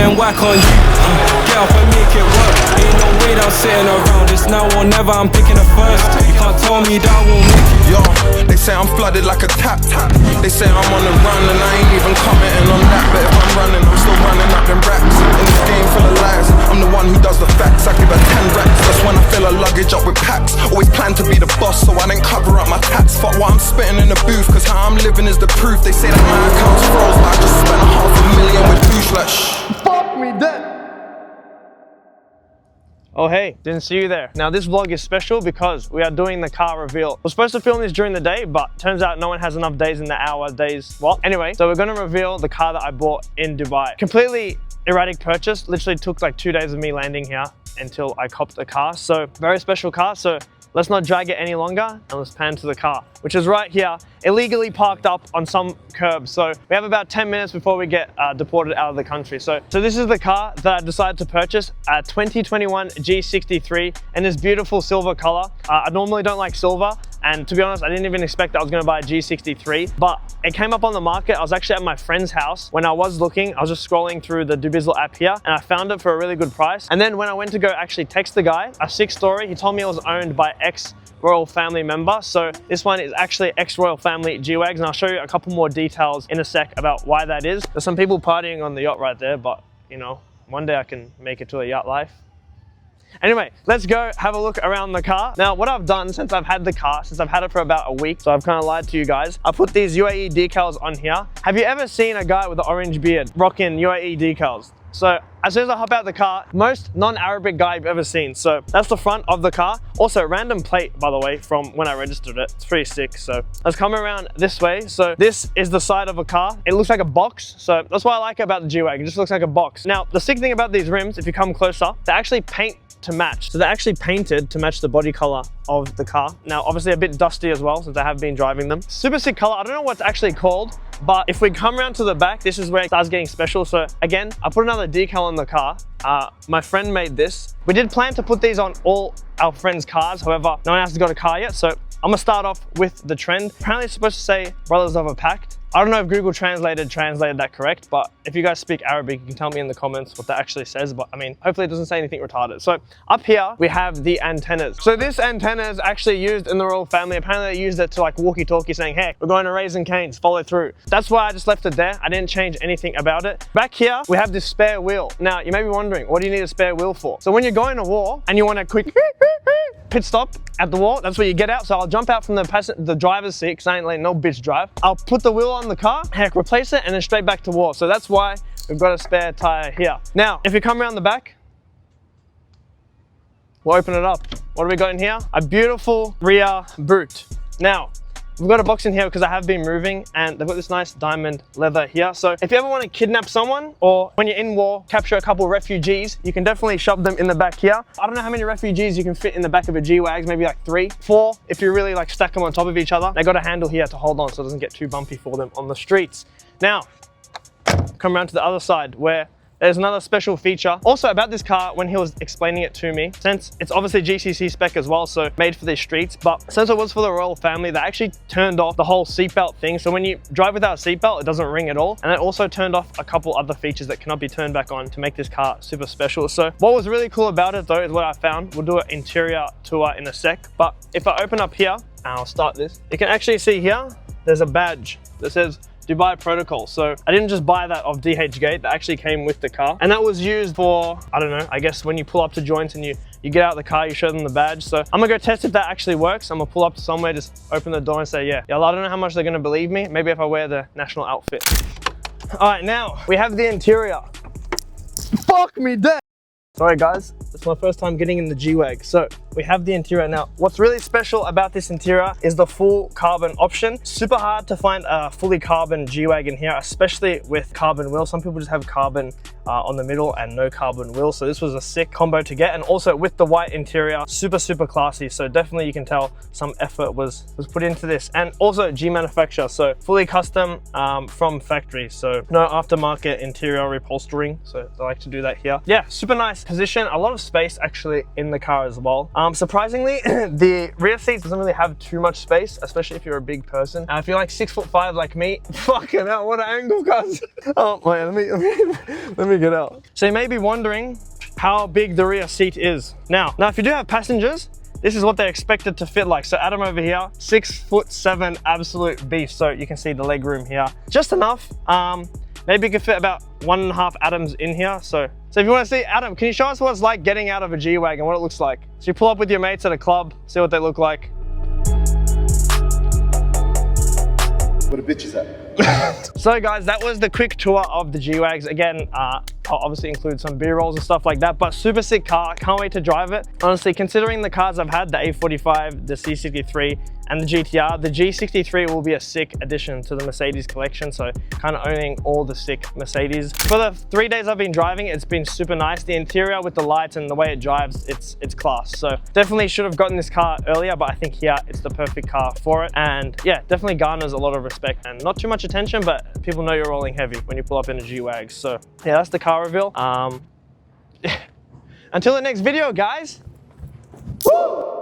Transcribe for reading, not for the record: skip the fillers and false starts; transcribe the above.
then whack on you. Get up and make it work. Ain't no way that I'm sitting around. It's now or never, I'm picking it first. You can't tell me that I won't make it. Yo, they say I'm flooded like a tap. They say I'm on the run and I ain't even commenting on that. But if I'm running, I'm still running up in racks. In this game full of lies, I'm the one who does the facts. I give her 10 racks, that's when I fill her luggage up with packs. Always plan to be the boss, so I didn't cover up my tats. Fuck what I'm spitting in the booth, cause how I'm living is the proof. They say that my account's froze, but I just spent $500,000 with douche like shh. Fuck me dead. Oh hey, didn't see you there. Now this vlog is special because we are doing the car reveal. We're supposed to film this during the day, but turns out no one has enough days in the hour, days, what? Anyway, so we're gonna reveal the car that I bought in Dubai. Completely erratic purchase, literally took like 2 days of me landing here until I copped the car. So very special car, so let's not drag it any longer and let's pan to the car, which is right here, illegally parked up on some curb. So we have about 10 minutes before we get deported out of the country. So this is the car that I decided to purchase, a 2021 G63 in this beautiful silver color. I normally don't like silver, and to be honest, I didn't even expect that I was gonna buy a G63, but it came up on the market. I was actually at my friend's house. When I was looking, I was just scrolling through the Dubizzle app here and I found it for a really good price. And then when I went to go actually text the guy, a 6-story, he told me it was owned by ex-royal family member. So this one is actually ex-royal family G-Wags, and I'll show you a couple more details in a sec about why that is. There's some people partying on the yacht right there, but you know, one day I can make it to a yacht life. Anyway, let's go have a look around the car. Now, what I've done since I've had the car, since I've had it for about a week, so I've kind of lied to you guys, I put these UAE decals on here. Have you ever seen a guy with an orange beard rocking UAE decals? So as soon as I hop out the car, most non-Arabic guy I've ever seen. So that's the front of the car. Also random plate, by the way, from when I registered it. It's pretty sick. So let's come around this way. So this is the side of a car. It looks like a box. So that's what I like about the G-Wagon. It just looks like a box. Now, the sick thing about these rims, if you come closer, they actually paint to match. So they're actually painted to match the body color of the car. Now, obviously a bit dusty as well, since I have been driving them. Super sick color. I don't know what it's actually called, but if we come around to the back, this is where it starts getting special. So again, I put another decal on the car. My friend made this. We did plan to put these on all our friends' cars. However, no one else has got a car yet. So I'm gonna start off with the trend. Apparently it's supposed to say brothers of a pact. I don't know if Google translated that correct, but if you guys speak Arabic, you can tell me in the comments what that actually says. But I mean, hopefully it doesn't say anything retarded. So up here, we have the antennas. So this antenna is actually used in the royal family. Apparently they used it to like walkie-talkie saying, hey, we're going to Raising Cane's, follow through. That's why I just left it there. I didn't change anything about it. Back here, we have this spare wheel. Now, you may be wondering, what do you need a spare wheel for? So when you're going to war and you want a quick pit stop at the wall, that's where you get out. So I'll jump out from the driver's seat, because I ain't letting no bitch drive. I'll put the wheel on the car, heck, replace it, and then straight back to war. So that's why we've got a spare tire here. Now, if you come around the back, we'll open it up. What do we got in here? A beautiful rear boot. Now, we've got a box in here because I have been moving, and they've got this nice diamond leather here. So if you ever want to kidnap someone, or when you're in war, capture a couple of refugees, you can definitely shove them in the back here. I don't know how many refugees you can fit in the back of a G-Wags, maybe like 3, 4, if you really like stack them on top of each other. They got a handle here to hold on so it doesn't get too bumpy for them on the streets. Now, come around to the other side where there's another special feature. Also about this car, when he was explaining it to me, since it's obviously GCC spec as well, so made for these streets, but since it was for the royal family, they actually turned off the whole seatbelt thing. So when you drive without a seatbelt, it doesn't ring at all. And they also turned off a couple other features that cannot be turned back on to make this car super special. So what was really cool about it though, is what I found. We'll do an interior tour in a sec, but if I open up here, and I'll start this, you can actually see here, there's a badge that says Dubai Protocol. So I didn't just buy that off DH Gate, that actually came with the car. And that was used for, I don't know, I guess when you pull up to joints and you get out of the car, you show them the badge. So I'm gonna go test if that actually works. I'm gonna pull up to somewhere, just open the door and say, yeah, I don't know how much they're gonna believe me. Maybe if I wear the national outfit. All right, now we have the interior. Fuck me dead. Sorry guys, it's my first time getting in the G-Wag. So we have the interior now. What's really special about this interior is the full carbon option. Super hard to find a fully carbon G-Wagon here, especially with carbon wheels. Some people just have carbon on the middle and no carbon wheels. So this was a sick combo to get. And also with the white interior, super, super classy. So definitely you can tell some effort was put into this. And also G manufacturer, so fully custom from factory. So no aftermarket interior repolstering. So I like to do that here. Yeah, super nice position. A lot of space actually in the car as well. Surprisingly, the rear seat doesn't really have too much space, especially if you're a big person. If you're like 6'5" like me, fucking hell, what an angle, guys. Oh man, let me get out. So you may be wondering how big the rear seat is. Now if you do have passengers, this is what they're expected to fit like. So Adam over here, 6'7", absolute beast. So you can see the leg room here, just enough. Maybe you could fit about 1.5 Adams in here. So if you want to see, Adam, can you show us what it's like getting out of a G-Wagon, what it looks like? So you pull up with your mates at a club, see what they look like. Where the bitch is at? So guys, that was the quick tour of the G-Wags. Again, I'll obviously include some B-rolls and stuff like that, but super sick car. Can't wait to drive it. Honestly, considering the cars I've had, the A45, the C63, and the GTR, the G63 will be a sick addition to the Mercedes collection. So kind of owning all the sick Mercedes. For the 3 days I've been driving, it's been super nice. The interior with the lights and the way it drives, it's class. So definitely should have gotten this car earlier, but I think here it's the perfect car for it. And yeah, definitely garners a lot of respect and not too much attention, but people know you're rolling heavy when you pull up in a G-Wag. So yeah, that's the car reveal. Until the next video, guys. Woo!